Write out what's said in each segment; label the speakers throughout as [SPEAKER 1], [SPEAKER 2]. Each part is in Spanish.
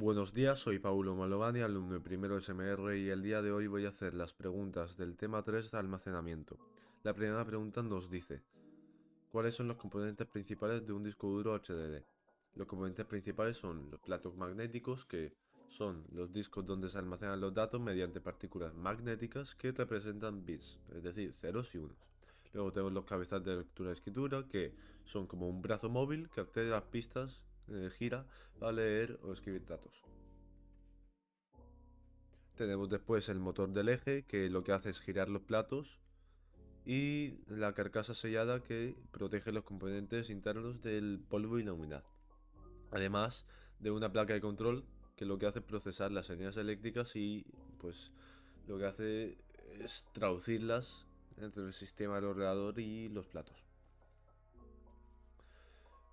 [SPEAKER 1] Buenos días, soy Paulo Malovani, alumno de primero SMR y el día de hoy voy a hacer las preguntas del tema 3 de almacenamiento. La primera pregunta nos dice, ¿cuáles son los componentes principales de un disco duro HDD? Los componentes principales son los platos magnéticos, que son los discos donde se almacenan los datos mediante partículas magnéticas que representan bits, es decir, ceros y unos. Luego tenemos los cabezales de lectura y escritura, que son como un brazo móvil que accede a las pistas, gira para leer o escribir datos. Tenemos después el motor del eje, que lo que hace es girar los platos, y la carcasa sellada, que protege los componentes internos del polvo y la humedad. Además de una placa de control que lo que hace es procesar las señales eléctricas y pues lo que hace es traducirlas entre el sistema del ordenador y los platos.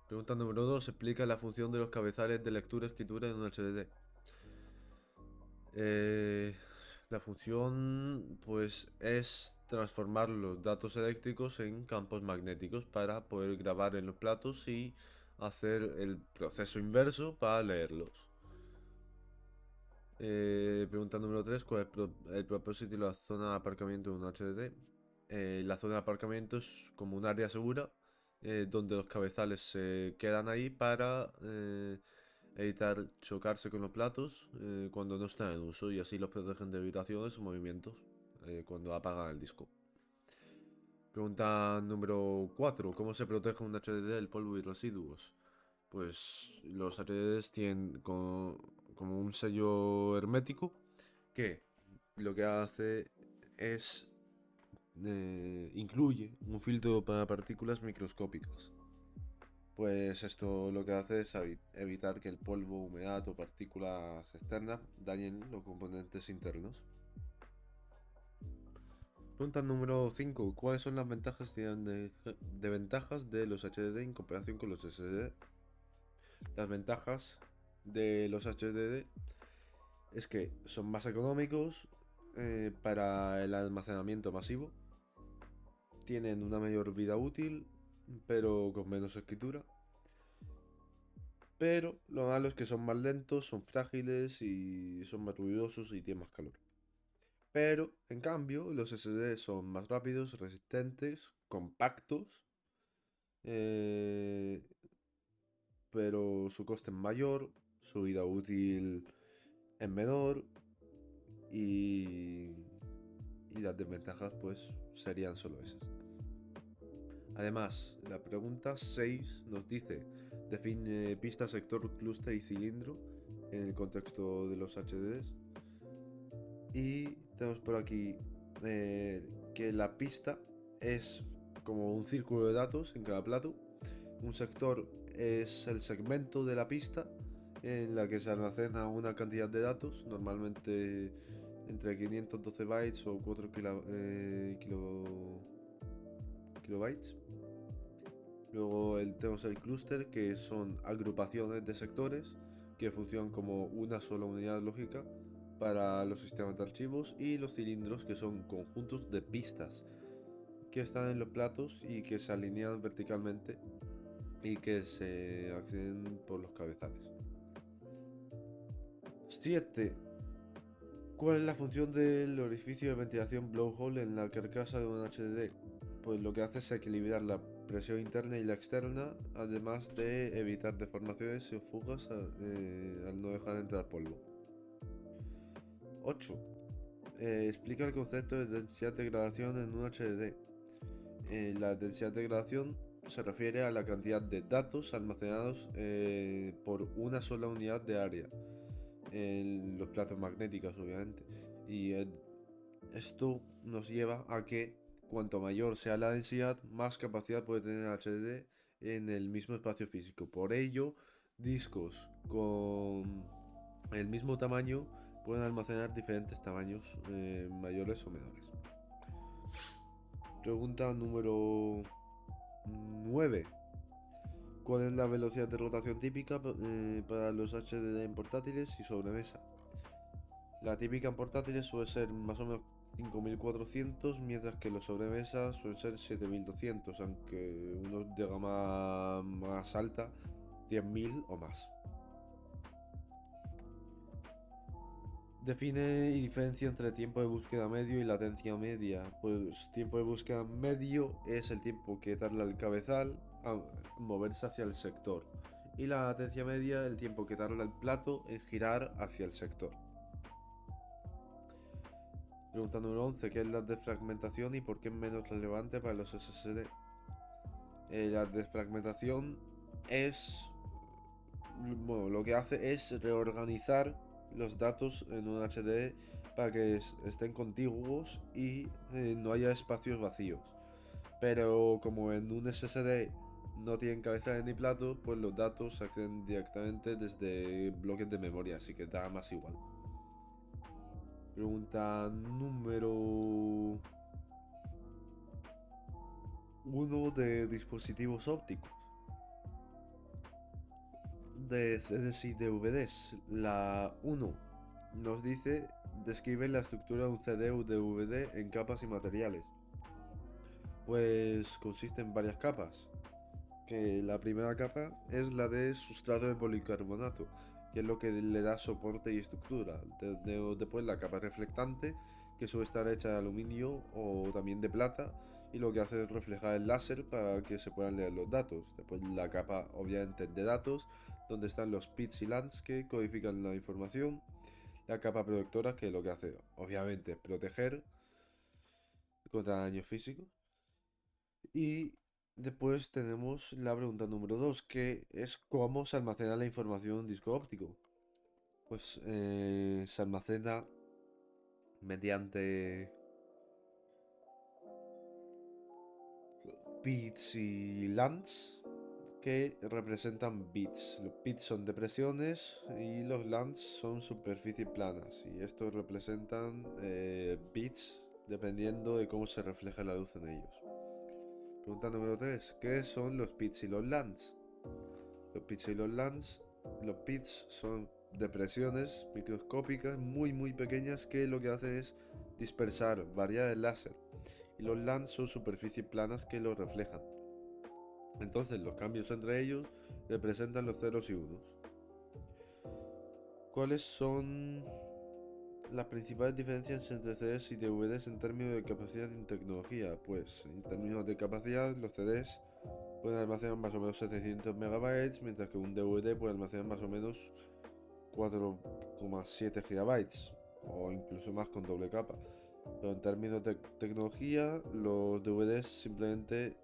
[SPEAKER 1] Pregunta número 2. Explica la función de los cabezales de lectura y escritura en un HDD. La función pues es transformar los datos eléctricos en campos magnéticos para poder grabar en los platos y hacer el proceso inverso para leerlos. Pregunta número 3. ¿Cuál es el propósito y la zona de aparcamiento de un HDD? La zona de aparcamiento es como un área segura, donde los cabezales se quedan ahí para evitar chocarse con los platos cuando no están en uso, y así los protegen de vibraciones o movimientos cuando apagan el disco. Pregunta número 4. ¿Cómo se protege un HDD del polvo y residuos? Pues los HDDs tienen como un sello hermético que lo que hace es incluye un filtro para partículas microscópicas. Pues esto lo que hace es evitar que el polvo, humedad o partículas externas dañen los componentes internos. Pregunta número 5. ¿Cuáles son las ventajas de ventajas de los HDD en comparación con los SSD? Las ventajas de los HDD es que son más económicos para el almacenamiento masivo, tienen una mayor vida útil, pero con menos escritura. Pero lo malo es que son más lentos, son frágiles y son más ruidosos y tienen más calor. Pero, en cambio, los SSD son más rápidos, resistentes, compactos, eh, pero su coste es mayor, su vida útil es menor y, y las desventajas pues serían solo esas. Además, la pregunta 6 nos dice, define pista, sector, clúster y cilindro en el contexto de los HDDs. Y tenemos por aquí que la pista es como un círculo de datos en cada plato. Un sector es el segmento de la pista en la que se almacena una cantidad de datos, normalmente entre 512 bytes o 4 kilobytes. Luego tenemos el clúster, que son agrupaciones de sectores que funcionan como una sola unidad lógica para los sistemas de archivos, y los cilindros, que son conjuntos de pistas que están en los platos y que se alinean verticalmente y que se acceden por los cabezales. 7. ¿Cuál es la función del orificio de ventilación blowhole en la carcasa de un HDD? Pues lo que hace es equilibrar la presión interna y la externa, además de evitar deformaciones y fugas al no dejar entrar polvo. 8. Explica el concepto de densidad de degradación en un HDD. La densidad de degradación se refiere a la cantidad de datos almacenados por una sola unidad de área en los platos magnéticos, obviamente. Y esto nos lleva a que cuanto mayor sea la densidad, más capacidad puede tener el HDD en el mismo espacio físico. Por ello, discos con el mismo tamaño pueden almacenar diferentes tamaños, mayores o menores. Pregunta número 9. ¿Cuál es la velocidad de rotación típica para los HDD en portátiles y sobremesa? La típica en portátiles suele ser más o menos 5400, mientras que los sobremesas suelen ser 7200, aunque unos de gama más alta 10000 o más. Define y diferencia entre tiempo de búsqueda medio y latencia media. Pues tiempo de búsqueda medio es el tiempo que tarda el cabezal a moverse hacia el sector. Y la latencia media el tiempo que tarda el plato en girar hacia el sector. Pregunta número 11. ¿Qué es la desfragmentación y por qué es menos relevante para los SSD? La desfragmentación es... Bueno, lo que hace es reorganizar los datos en un HDD para que estén contiguos y no haya espacios vacíos. Pero como en un SSD no tienen cabezales ni platos, pues los datos se acceden directamente desde bloques de memoria, así que da más igual. Pregunta número 1 de dispositivos ópticos. De CDs y DVDs. La 1 nos dice, describe la estructura de un CD o DVD en capas y materiales. Pues consiste en varias capas. Que la primera capa es la de sustrato de policarbonato, que es lo que le da soporte y estructura. Después la capa reflectante, que suele estar hecha de aluminio o también de plata, y lo que hace es reflejar el láser para que se puedan leer los datos. Después la capa obviamente de datos, donde están los bits y lands que codifican la información. La capa protectora, que lo que hace obviamente es proteger contra daños físicos. Y después tenemos la pregunta número 2, que es cómo se almacena la información en un disco óptico. Pues se almacena mediante bits y lands que representan bits. Los bits son depresiones y los lands son superficies planas. Y estos representan bits dependiendo de cómo se refleja la luz en ellos. Pregunta número 3. ¿Qué son los bits y los lands? Los bits y los lands. Los bits son depresiones microscópicas muy pequeñas que lo que hacen es dispersar variedades láser. Y los lands son superficies planas que lo reflejan. Entonces los cambios entre ellos representan los ceros y unos. ¿Cuáles son las principales diferencias entre CDs y DVDs en términos de capacidad y tecnología? Pues en términos de capacidad, los CDs pueden almacenar más o menos 700 MB, mientras que un DVD puede almacenar más o menos 4,7 GB o incluso más con doble capa. Pero en términos de tecnología, los DVDs simplemente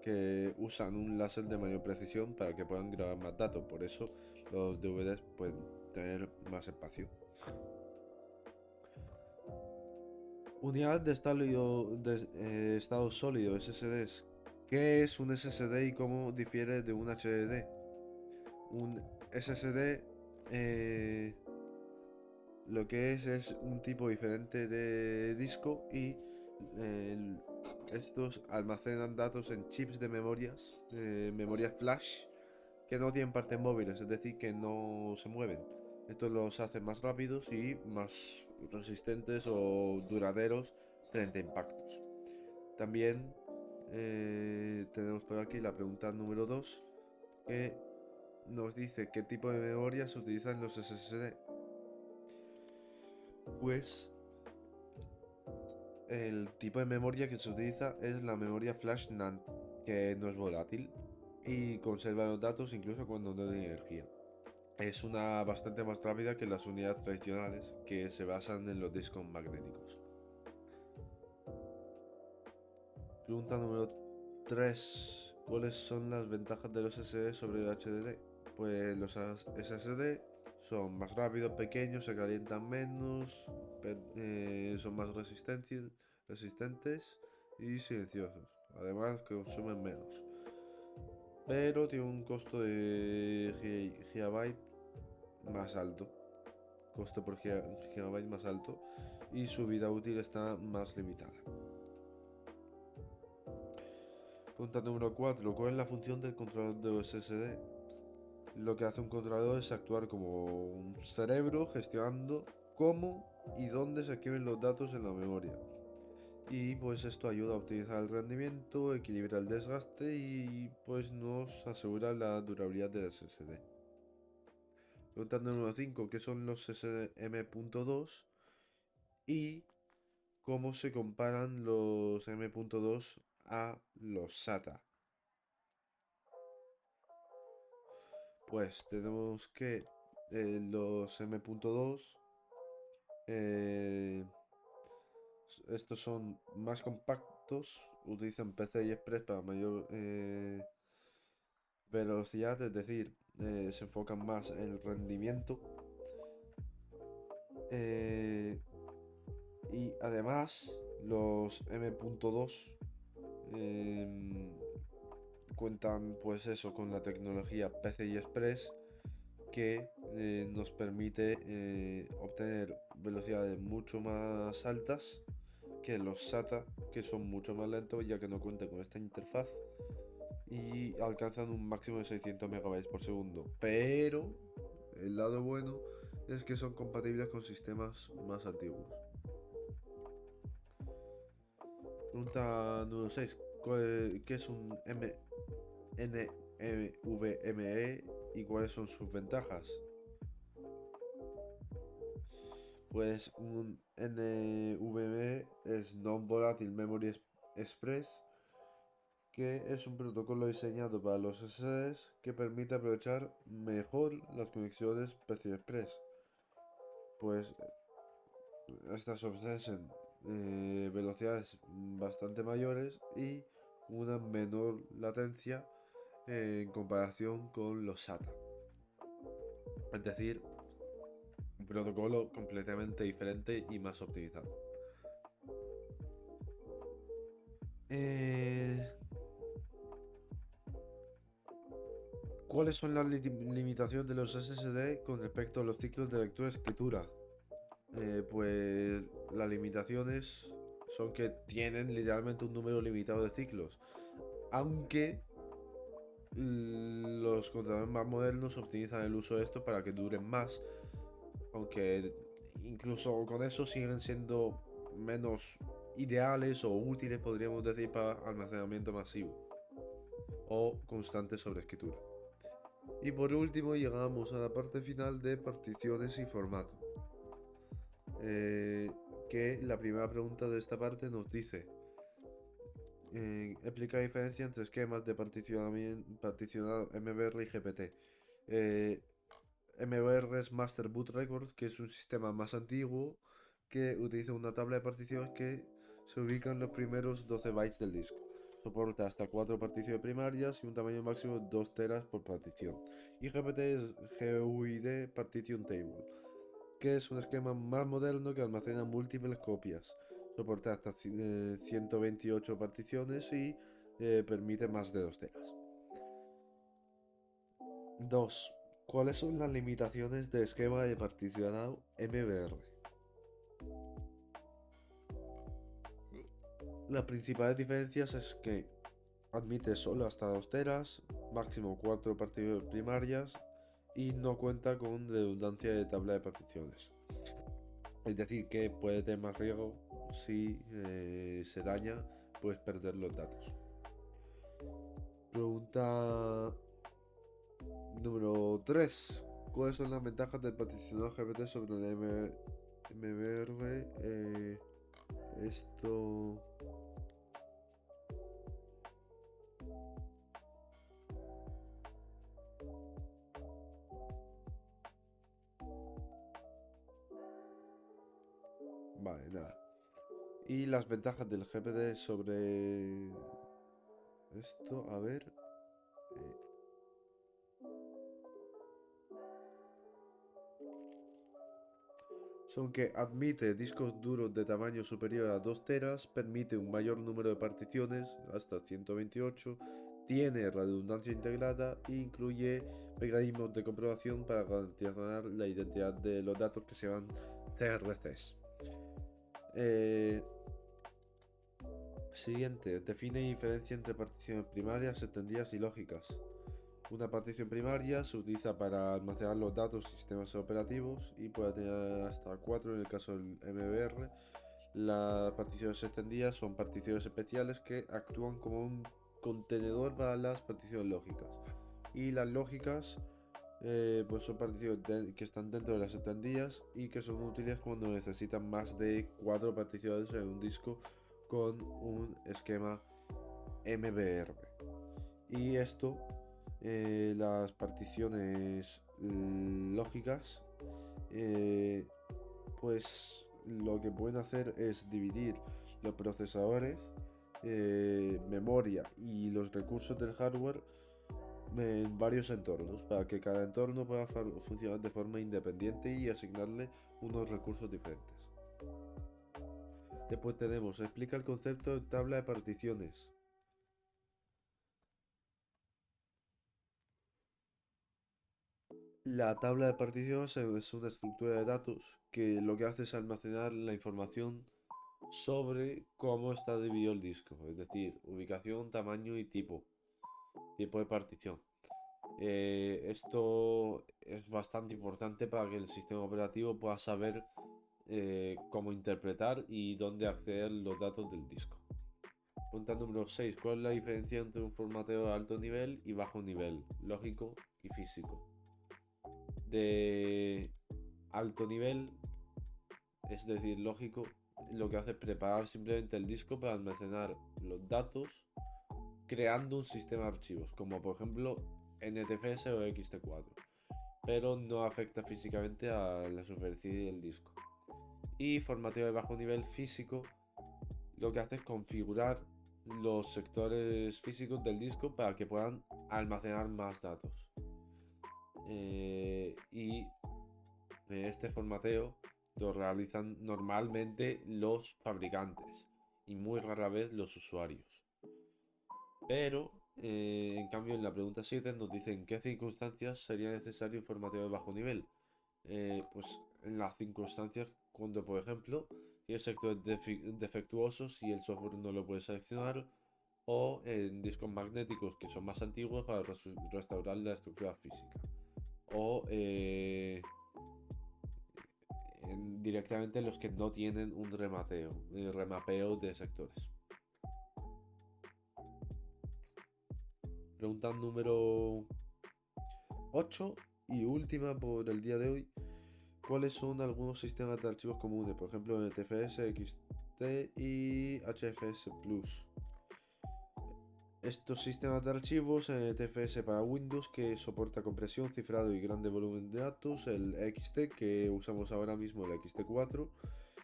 [SPEAKER 1] que usan un láser de mayor precisión para que puedan grabar más datos. Por eso los DVDs pueden tener más espacio. Unidad de estado sólido, SSDs. ¿Qué es un SSD y cómo difiere de un HDD? Un SSD lo que es un tipo diferente de disco y estos almacenan datos en chips de memorias flash que no tienen partes móviles, es decir, que no se mueven. Esto los hace más rápidos y más resistentes o duraderos frente a impactos. También tenemos por aquí la pregunta número 2, que nos dice qué tipo de memoria se utiliza en los SSD. Pues el tipo de memoria que se utiliza es la memoria flash NAND, que no es volátil y conserva los datos incluso cuando no tiene energía. Es una bastante más rápida que las unidades tradicionales que se basan en los discos magnéticos. Pregunta número 3. ¿Cuáles son las ventajas de los SSD sobre el HDD? Pues los SSD son más rápidos, pequeños, se calientan menos, son más resistentes y silenciosos. Además que consumen menos. Pero tiene un costo de gigabyte más alto. Costo por gigabyte más alto. Y su vida útil está más limitada. Pregunta número 4. ¿Cuál es la función del controlador de SSD? Lo que hace un controlador es actuar como un cerebro gestionando cómo y dónde se escriben los datos en la memoria. Y pues esto ayuda a optimizar el rendimiento, equilibra el desgaste y pues nos asegura la durabilidad del SSD. Pregunta número 5, ¿qué son los SM.2? Y cómo se comparan los M.2 a los SATA. Pues tenemos que los M.2, estos son más compactos, utilizan PCI Express para mayor velocidad, es decir, se enfocan más en el rendimiento. Y además, los M.2 cuentan, pues eso, con la tecnología PCI Express que nos permite obtener velocidades mucho más altas que los SATA, que son mucho más lentos ya que no cuentan con esta interfaz y alcanzan un máximo de 600 megabytes por segundo. Pero el lado bueno es que son compatibles con sistemas más antiguos. Pregunta número 6. ¿Qué es un NVMe y cuáles son sus ventajas? Pues un NVMe es Non-Volatile Memory Express, que es un protocolo diseñado para los SSDs que permite aprovechar mejor las conexiones PCI Express. Pues estas ofrecen velocidades bastante mayores y una menor latencia en comparación con los SATA. Es decir, un protocolo completamente diferente y más optimizado. ¿Cuáles son las limitaciones de los SSD con respecto a los ciclos de lectura-escritura? Pues las limitaciones son que tienen literalmente un número limitado de ciclos, aunque los contadores más modernos optimizan el uso de esto para que duren más, aunque incluso con eso siguen siendo menos ideales o útiles, podríamos decir, para almacenamiento masivo o constante sobre escritura. Y por último llegamos a la parte final de particiones y formato. Que la primera pregunta de esta parte nos dice: explica la diferencia entre esquemas de particionado MBR y GPT. MBR es Master Boot Record, que es un sistema más antiguo que utiliza una tabla de particiones que se ubica en los primeros 12 bytes del disco. Soporta hasta 4 particiones primarias y un tamaño máximo de 2 teras por partición. Y GPT es GUID Partition Table, que es un esquema más moderno que almacena múltiples copias. Soporta hasta 128 particiones y permite más de 2 teras. 2. ¿Cuáles son las limitaciones de esquema de particionado MBR? Las principales diferencias es que admite solo hasta 2 teras, máximo 4 particiones primarias y no cuenta con redundancia de tabla de particiones. Es decir, que puede tener más riesgo si se daña, puedes perder los datos. Pregunta número 3. ¿Cuáles son las ventajas del particionado GPT sobre el MBR? Esto... Vale, nada. Y las ventajas del GPT sobre esto, a ver. Son que admite discos duros de tamaño superior a 2 teras, permite un mayor número de particiones, hasta 128, tiene redundancia integrada e incluye mecanismos de comprobación para garantizar la identidad de los datos que se llaman CRCs. Siguiente, define diferencia entre particiones primarias, extendidas y lógicas. Una partición primaria se utiliza para almacenar los datos de sistemas operativos y puede tener hasta 4 en el caso del MBR. Las particiones extendidas son particiones especiales que actúan como un contenedor para las particiones lógicas. Y las lógicas pues son particiones que están dentro de las entendillas y que son útiles cuando necesitan más de 4 particiones en un disco con un esquema MBR. Y esto, las particiones lógicas, pues lo que pueden hacer es dividir los procesadores, memoria y los recursos del hardware en varios entornos para que cada entorno pueda funcionar de forma independiente y asignarle unos recursos diferentes. Después tenemos, explica el concepto de tabla de particiones. La tabla de particiones es una estructura de datos que lo que hace es almacenar la información sobre cómo está dividido el disco, es decir, ubicación, tamaño y tipo de partición. Esto es bastante importante para que el sistema operativo pueda saber cómo interpretar y dónde acceder los datos del disco. Pregunta número 6. ¿Cuál es la diferencia entre un formateo de alto nivel y bajo nivel, lógico y físico? De alto nivel, es decir, lógico, lo que hace es preparar simplemente el disco para almacenar los datos creando un sistema de archivos, como por ejemplo NTFS o ext4, pero no afecta físicamente a la superficie del disco. Y formateo de bajo nivel físico lo que hace es configurar los sectores físicos del disco para que puedan almacenar más datos. Y este formateo lo realizan normalmente los fabricantes y muy rara vez los usuarios. Pero, en cambio, en la pregunta 7 nos dice en qué circunstancias sería necesario un formateo de bajo nivel. Pues en las circunstancias cuando, por ejemplo, tienes sectores defectuosos y el software no lo puede seleccionar, o en discos magnéticos que son más antiguos para restaurar la estructura física, o directamente los que no tienen un remapeo de sectores. Pregunta número 8 y última por el día de hoy. ¿Cuáles son algunos sistemas de archivos comunes? Por ejemplo, NTFS, XT y HFS Plus. Estos sistemas de archivos, NTFS para Windows, que soporta compresión, cifrado y grande volumen de datos, el XT, que usamos ahora mismo, el XT4,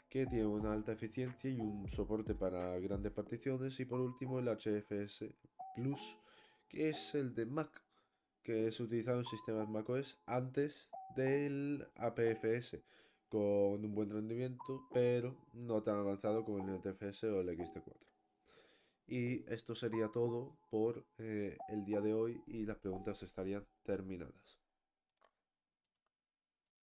[SPEAKER 1] que tiene una alta eficiencia y un soporte para grandes particiones, y por último el HFS Plus, que es el de Mac, que es utilizado en sistemas macOS antes del APFS, con un buen rendimiento, pero no tan avanzado como el NTFS o el XT4. Y esto sería todo por el día de hoy y las preguntas estarían terminadas.